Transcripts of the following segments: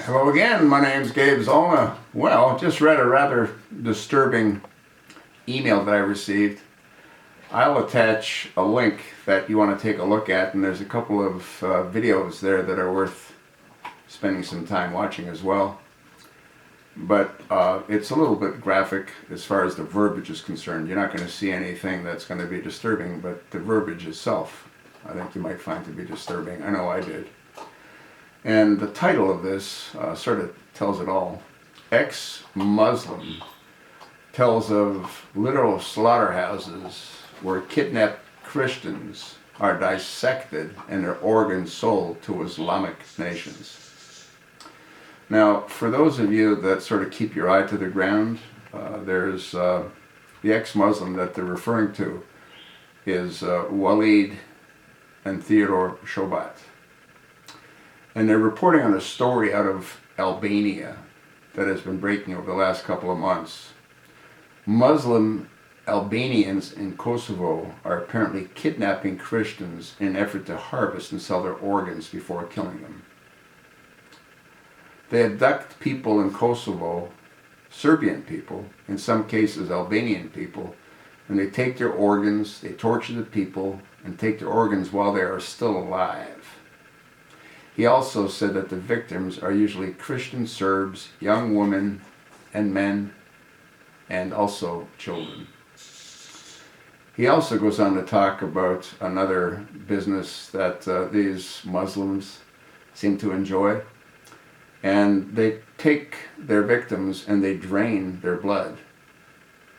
Hello again, my name's Gabe Zollner. Well, just read a rather disturbing email that I received. I'll attach a link that you want to take a look at, and there's a couple of videos there that are worth spending some time watching as well. But it's a little bit graphic as far as the verbiage is concerned. You're not going to see anything that's going to be disturbing, but the verbiage itself, I think you might find to be disturbing. I know I did. And the title of this sort of tells it all. Ex-Muslim tells of literal slaughterhouses where kidnapped Christians are dissected and their organs sold to Islamic nations. Now, for those of you that sort of keep your eye to the ground, there's the ex-Muslim that they're referring to is Walid and Theodore Shobat. And they're reporting on a story out of Albania that has been breaking over the last couple of months. Muslim Albanians in Kosovo are apparently kidnapping Christians in an effort to harvest and sell their organs before killing them. They abduct people in Kosovo, Serbian people, in some cases Albanian people, and they take their organs, they torture the people, and take their organs while they are still alive. He also said that the victims are usually Christian Serbs, young women and men, and also children. He also goes on to talk about another business that these Muslims seem to enjoy. And they take their victims and they drain their blood.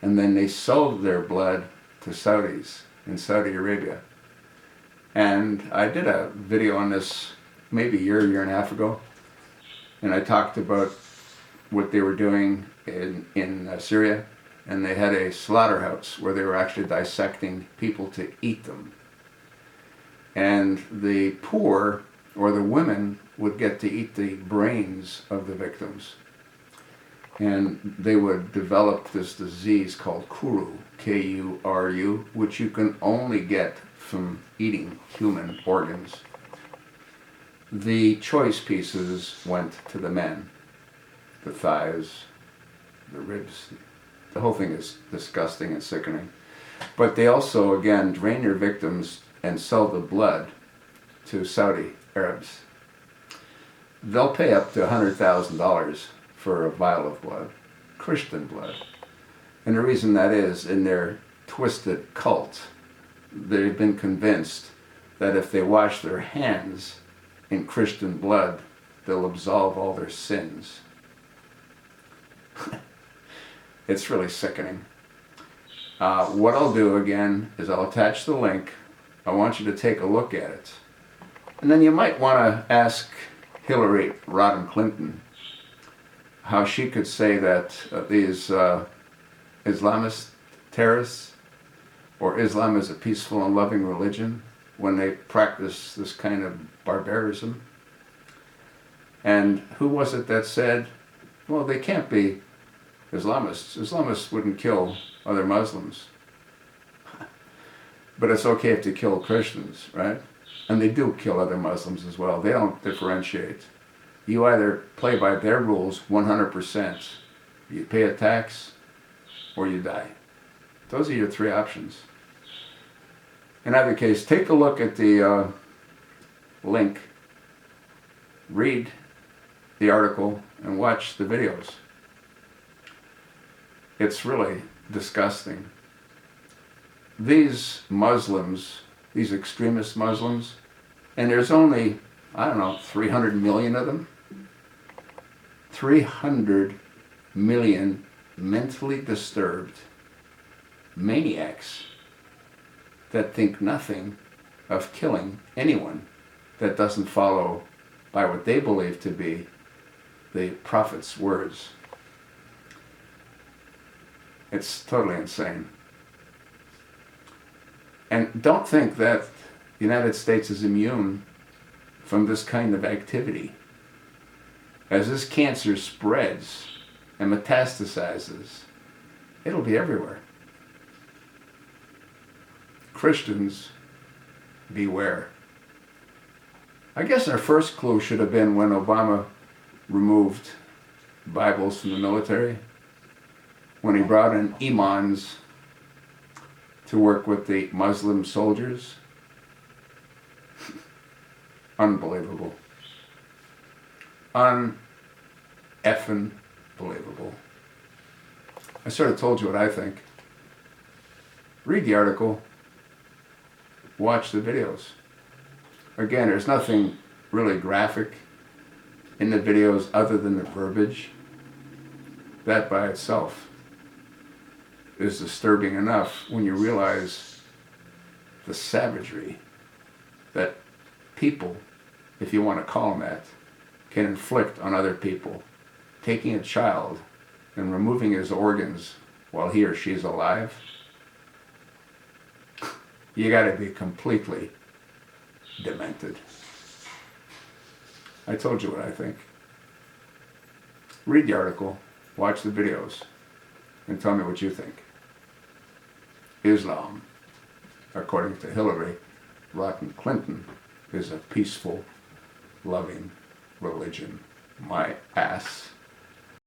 And then they sell their blood to Saudis in Saudi Arabia. And I did a video on this maybe a year and a half ago, and I talked about what they were doing in Syria, and they had a slaughterhouse where they were actually dissecting people to eat them. And the poor, or the women, would get to eat the brains of the victims. And they would develop this disease called Kuru, K-U-R-U, which you can only get from eating human organs. The choice pieces went to the men. The thighs, the ribs. The whole thing is disgusting and sickening. But they also, again, drain their victims and sell the blood to Saudi Arabs. They'll pay up to $100,000 for a vial of blood, Christian blood. And the reason that is, in their twisted cult, they've been convinced that if they wash their hands in Christian blood, they'll absolve all their sins. It's really sickening. What I'll do again is I'll attach the link. I want you to take a look at it. And then you might want to ask Hillary Rodham Clinton how she could say that these Islamist terrorists, or Islam is a peaceful and loving religion, when they practice this kind of barbarism. And who was it that said, well, they can't be Islamists. Islamists wouldn't kill other Muslims. But it's okay if they kill Christians, right? And they do kill other Muslims as well. They don't differentiate. You either play by their rules 100%, you pay a tax, or you die. Those are your three options. In either case, take a look at the link, read the article, and watch the videos. It's really disgusting. These Muslims, these extremist Muslims, and there's only, 300 million of them. 300 million mentally disturbed maniacs that think nothing of killing anyone that doesn't follow by what they believe to be the Prophet's words. It's totally insane. And don't think that the United States is immune from this kind of activity. As this cancer spreads and metastasizes, it'll be everywhere. Christians, beware. I guess our first clue should have been when Obama removed Bibles from the military, when he brought in imams to work with the Muslim soldiers. Unbelievable. Un-effing believable. I sort of told you what I think. Read the article. Watch the videos. Again, there's nothing really graphic in the videos other than the verbiage. That by itself is disturbing enough when you realize the savagery that people, if you want to call them that, can inflict on other people. Taking a child and removing his organs while he or she is alive, you got to be completely demented. I told you what I think. Read the article, watch the videos, and tell me what you think. Islam, according to Hillary Rodham Clinton, is a peaceful, loving religion. My ass.